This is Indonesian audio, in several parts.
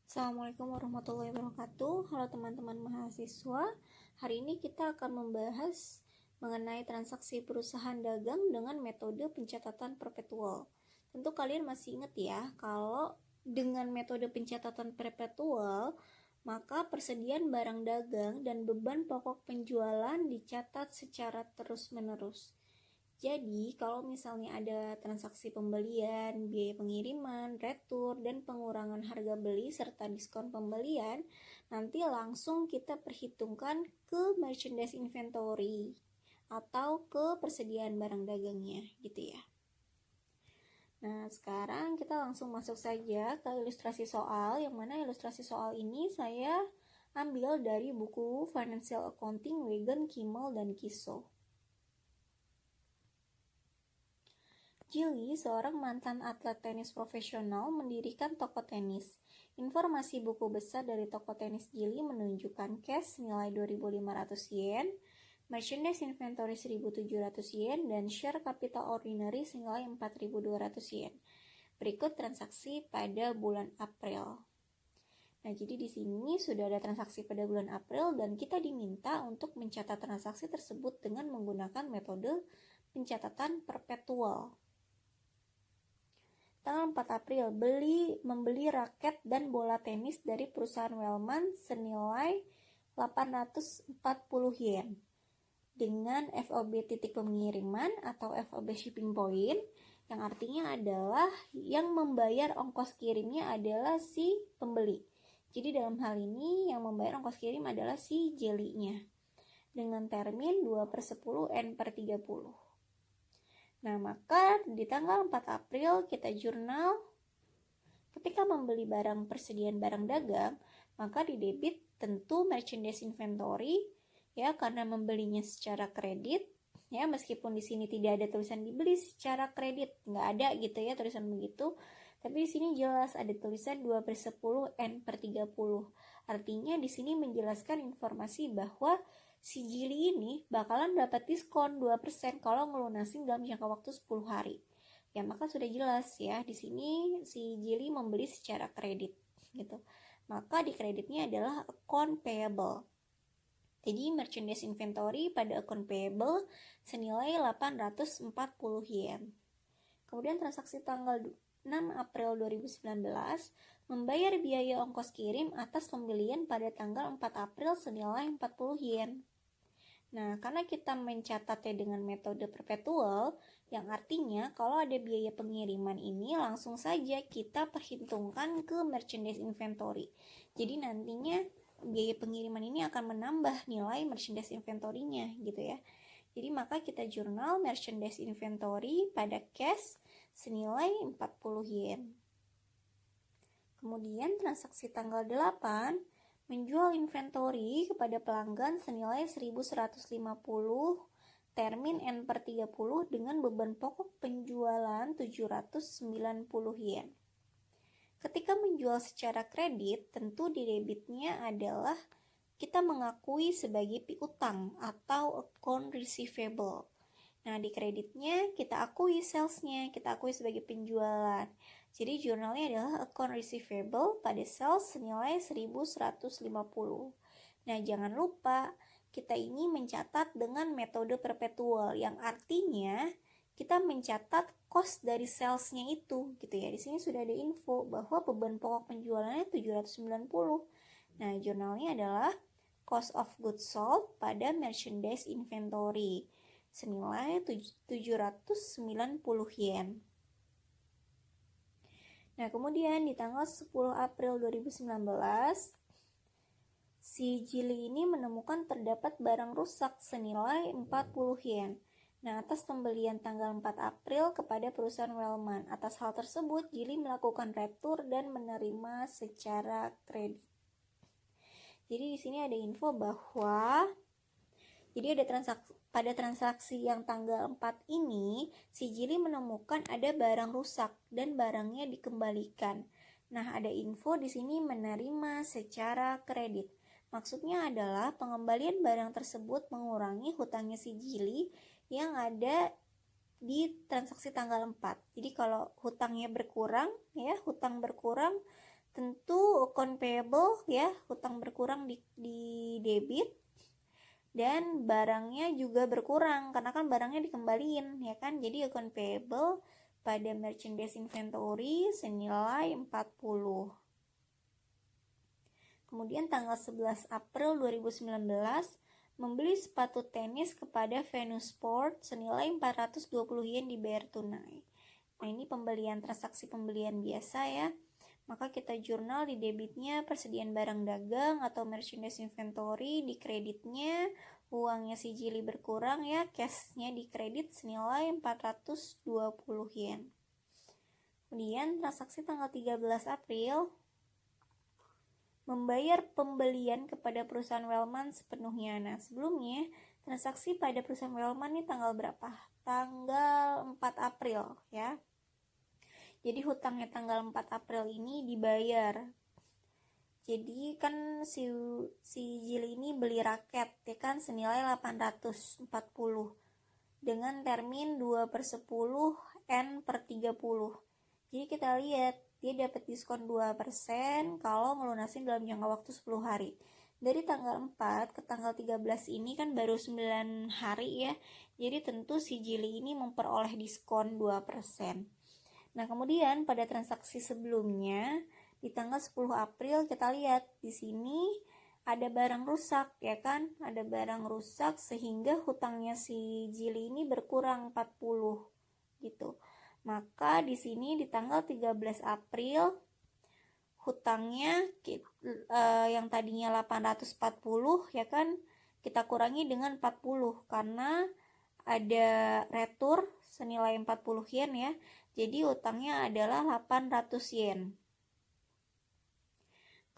Assalamualaikum warahmatullahi wabarakatuh. Halo teman-teman mahasiswa. Hari ini kita akan membahas mengenai transaksi perusahaan dagang dengan metode pencatatan perpetual. Tentu kalian masih ingat ya, kalau dengan metode pencatatan perpetual, maka persediaan barang dagang dan beban pokok penjualan dicatat secara terus-menerus. Jadi, kalau misalnya ada transaksi pembelian, biaya pengiriman, retur, dan pengurangan harga beli serta diskon pembelian, nanti langsung kita perhitungkan ke merchandise inventory atau ke persediaan barang dagangnya, gitu ya. Nah, sekarang kita langsung masuk saja ke ilustrasi soal, yang mana ilustrasi soal ini saya ambil dari buku Financial Accounting Wagen, Kimmel, dan Kiso. Jilly, seorang mantan atlet tenis profesional, mendirikan toko tenis. Informasi buku besar dari toko tenis Jilly menunjukkan cash nilai 2.500 yen, merchandise inventory 1.700 yen, dan share capital ordinary senilai 4.200 yen. Berikut transaksi pada bulan April. Nah, jadi di sini sudah ada transaksi pada bulan April dan kita diminta untuk mencatat transaksi tersebut dengan menggunakan metode pencatatan perpetual. Tanggal 4 April, membeli raket dan bola tenis dari perusahaan Wellman senilai 840 yen dengan FOB titik pengiriman atau FOB shipping point, yang artinya adalah yang membayar ongkos kirimnya adalah si pembeli. Jadi dalam hal ini yang membayar ongkos kirim adalah si Jelly-nya dengan termin 2/10 N/30. Nah, maka di tanggal 4 April kita jurnal ketika membeli barang persediaan barang dagang, maka di debit tentu merchandise inventory ya, karena membelinya secara kredit ya, meskipun di sini tidak ada tulisan dibeli secara kredit, nggak ada gitu ya tulisan begitu, tapi di sini jelas ada tulisan 2/10 N/30. Artinya di sini menjelaskan informasi bahwa si Jili ini bakalan dapat diskon 2% kalau ngelunasin dalam jangka waktu 10 hari. Ya, maka sudah jelas ya, di sini si Jili membeli secara kredit gitu. Maka di kreditnya adalah account payable. Jadi merchandise inventory pada account payable senilai 840 yen. Kemudian transaksi tanggal 6 April 2019 membayar biaya ongkos kirim atas pembelian pada tanggal 4 April senilai 40 yen. Nah, karena kita mencatatnya dengan metode perpetual, yang artinya kalau ada biaya pengiriman ini langsung saja kita perhitungkan ke merchandise inventory. Jadi nantinya biaya pengiriman ini akan menambah nilai merchandise inventory-nya gitu ya. Jadi maka kita jurnal merchandise inventory pada cash senilai 40 yen. Kemudian transaksi tanggal 8 menjual inventory kepada pelanggan senilai 1.150 termin N/30 dengan beban pokok penjualan 790 yen. Ketika menjual secara kredit, tentu di debitnya adalah kita mengakui sebagai piutang atau account receivable. Nah, di kreditnya kita akui salesnya, kita akui sebagai penjualan. Jadi jurnalnya adalah account receivable pada sales senilai 1.150. Nah, jangan lupa kita ini mencatat dengan metode perpetual, yang artinya kita mencatat cost dari salesnya itu gitu ya. Di sini sudah ada info bahwa beban pokok penjualannya 790. Nah, jurnalnya adalah cost of goods sold pada merchandise inventory senilai 790 yen. Nah, kemudian di tanggal 10 April 2019 si Jili ini menemukan terdapat barang rusak senilai 40 yen. Nah, atas pembelian tanggal 4 April kepada perusahaan Wellman. Atas hal tersebut, Jili melakukan retur dan menerima secara kredit. Jadi di sini ada info bahwa ada transaksi yang tanggal 4 ini, si Jili menemukan ada barang rusak dan barangnya dikembalikan. Nah, ada info di sini menerima secara kredit. Maksudnya adalah pengembalian barang tersebut mengurangi hutangnya si Jili yang ada di transaksi tanggal 4. Jadi kalau hutangnya berkurang, ya, hutang berkurang, tentu account payable ya, hutang berkurang di debit, dan barangnya juga berkurang karena kan barangnya dikembaliin ya kan. Jadi account payable pada merchandise inventory senilai 40. Kemudian tanggal 11 April 2019 membeli sepatu tenis kepada Venus Sport senilai 420 yen dibayar tunai. Nah, ini transaksi pembelian biasa ya. Maka kita jurnal di debitnya persediaan barang dagang atau merchandise inventory, di kreditnya uangnya si Jili berkurang ya, cashnya di kredit senilai 420 yen. Kemudian transaksi tanggal 13 April membayar pembelian kepada perusahaan Wellman sepenuhnya. Nah, sebelumnya transaksi pada perusahaan Wellman ini tanggal berapa? Tanggal 4 April ya. Jadi hutangnya tanggal 4 April ini dibayar. Jadi kan si Jili ini beli raket ya kan senilai 840 dengan termin 2/10 N/30. Jadi kita lihat dia dapat diskon 2% kalau ngelunasin dalam jangka waktu 10 hari. Dari tanggal 4 ke tanggal 13 ini kan baru 9 hari ya. Jadi tentu si Jili ini memperoleh diskon 2%. Nah, kemudian pada transaksi sebelumnya di tanggal 10 April kita lihat di sini ada barang rusak ya kan? Ada barang rusak sehingga hutangnya si Jili ini berkurang 40 gitu. Maka di sini di tanggal 13 April hutangnya yang tadinya 840 ya kan, kita kurangi dengan 40 karena ada retur senilai 40 yen ya. Jadi hutangnya adalah 800 yen.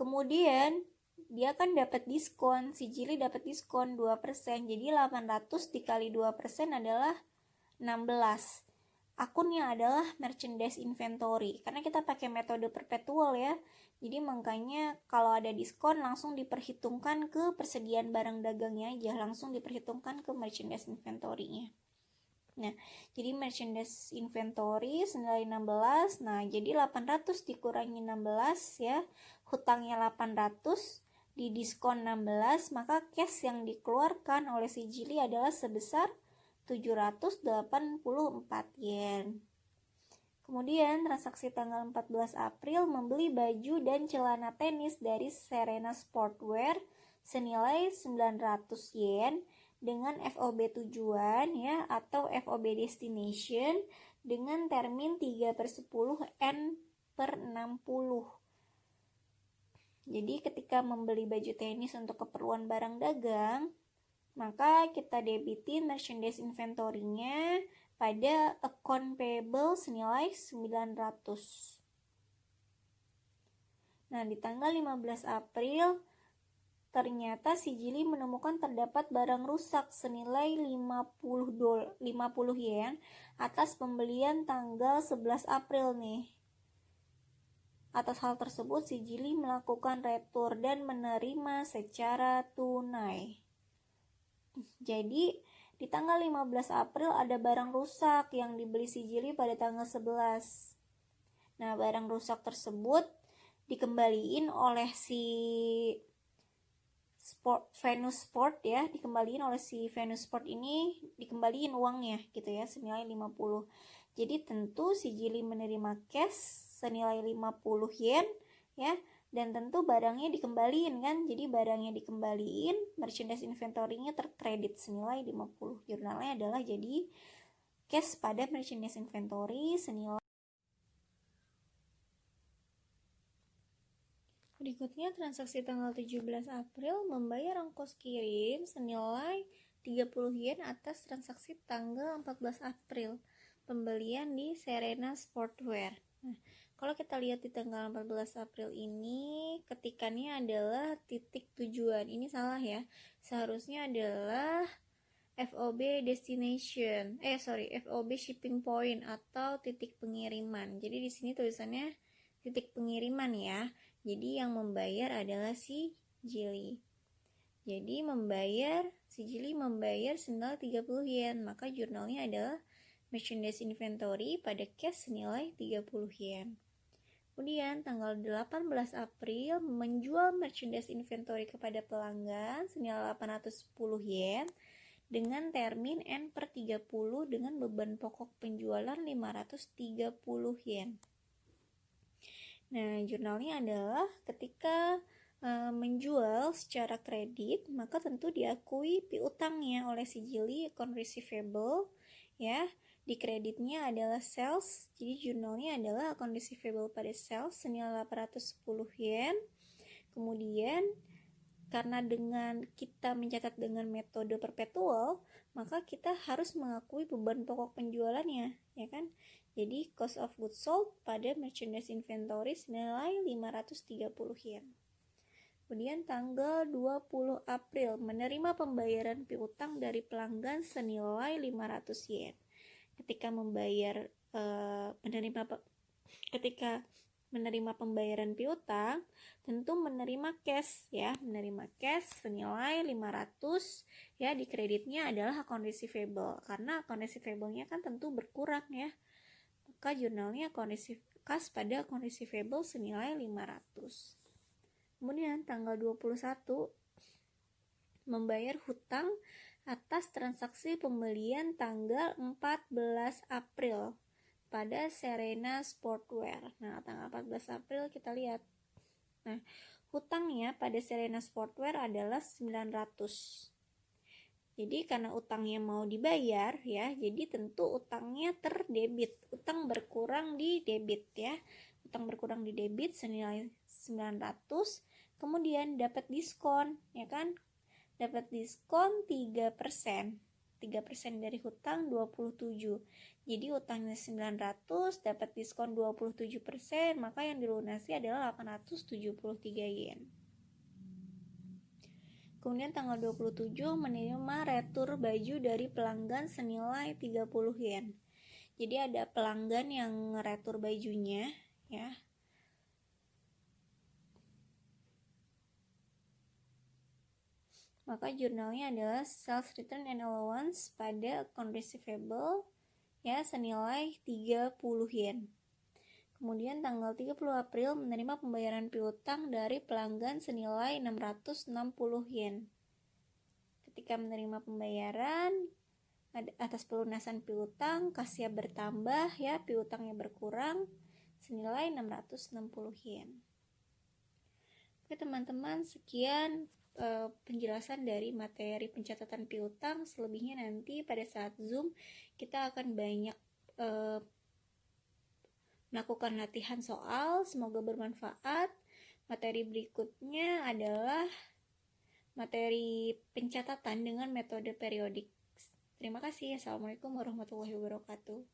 Kemudian dia kan dapat diskon, si Jili dapat diskon 2%. Jadi 800 dikali 2% adalah 16. Akunnya adalah merchandise inventory karena kita pakai metode perpetual ya. Jadi makanya kalau ada diskon langsung diperhitungkan ke persediaan barang dagangnya aja, langsung diperhitungkan ke merchandise inventory-nya. Nah, jadi merchandise inventory senilai 16. Nah, jadi 800 dikurangi 16 ya. Hutangnya 800 di diskon 16, maka cash yang dikeluarkan oleh si Jili adalah sebesar 784 yen. Kemudian transaksi tanggal 14 April membeli baju dan celana tenis dari Serena Sportwear senilai 900 yen dengan FOB tujuan ya atau FOB destination dengan termin 3/10 N/60. Jadi ketika membeli baju tenis untuk keperluan barang dagang, maka kita debitin merchandise inventory-nya pada account payable senilai 900. Nah, di tanggal 15 April ternyata si Jili menemukan terdapat barang rusak senilai 50 yen atas pembelian tanggal 11 April nih. Atas hal tersebut si Jili melakukan retur dan menerima secara tunai. Jadi di tanggal 15 April ada barang rusak yang dibeli si Jili pada tanggal 11. Nah, barang rusak tersebut dikembaliin oleh si Venus Sport ya, dikembaliin oleh si Venus Sport ini, dikembaliin uangnya gitu ya, senilai 50. Jadi tentu si Jili menerima cash senilai 50 yen ya, dan tentu barangnya dikembaliin kan. Jadi barangnya dikembaliin, merchandise inventory-nya terkredit senilai 50. Jurnalnya adalah jadi cash pada merchandise inventory senilai. Berikutnya transaksi tanggal 17 April membayar ongkos kirim senilai 30 yen atas transaksi tanggal 14 April pembelian di Serena Sportwear. Nah, kalau kita lihat di tanggal 14 April ini ketikannya adalah titik tujuan. Ini salah ya. Seharusnya adalah FOB destination. FOB shipping point atau titik pengiriman. Jadi di sini tulisannya titik pengiriman ya. Jadi yang membayar adalah si Jili. Jadi si Jili membayar senilai 30 yen. Maka jurnalnya adalah merchandise inventory pada cash senilai 30 yen. Kemudian tanggal 18 April menjual merchandise inventory kepada pelanggan senilai 810 yen dengan termin N/30 dengan beban pokok penjualan 530 yen. Nah, jurnalnya adalah ketika menjual secara kredit, maka tentu diakui piutangnya oleh sijili account receivable, ya. Di kreditnya adalah sales, jadi jurnalnya adalah account receivable pada sales senilai 810 yen. Kemudian karena dengan kita mencatat dengan metode perpetual, maka kita harus mengakui beban pokok penjualannya, ya kan? Jadi cost of goods sold pada merchandise inventory senilai 530 yen. Kemudian tanggal 20 April menerima pembayaran piutang dari pelanggan senilai 500 yen. Ketika menerima pembayaran piutang, tentu menerima cash, ya, menerima cash senilai 500, ya. Di kreditnya adalah account receivable, karena account receivable-nya kan tentu berkurang, ya. Maka jurnalnya cash pada account receivable senilai 500. Kemudian tanggal 21 membayar hutang atas transaksi pembelian tanggal 14 April pada Serena Sportwear. Nah, tanggal 14 April kita lihat. Nah, hutangnya pada Serena Sportwear adalah 900. Jadi karena utangnya mau dibayar, ya, jadi tentu utangnya terdebit. Utang berkurang di debit, ya. Utang berkurang di debit senilai 900. Kemudian dapat diskon, ya kan? Dapat diskon 3%. 3% dari hutang 27. Jadi utangnya 900, dapat diskon 27%, maka yang dilunasi adalah 873 yen. Kemudian tanggal 27 menerima retur baju dari pelanggan senilai 30 yen. Jadi ada pelanggan yang ngeretur bajunya, ya. Maka jurnalnya adalah sales return and allowance pada account receivable, ya, senilai 30 yen. Kemudian tanggal 30 April menerima pembayaran piutang dari pelanggan senilai 660 yen. Ketika menerima pembayaran atas pelunasan piutang, kasnya bertambah, ya, piutangnya berkurang senilai 660 yen. Oke teman-teman, sekian penjelasan dari materi pencatatan piutang. Selebihnya nanti pada saat Zoom kita akan banyak melakukan latihan soal. Semoga bermanfaat. Materi berikutnya adalah materi pencatatan dengan metode periodik. Terima kasih. Assalamualaikum warahmatullahi wabarakatuh.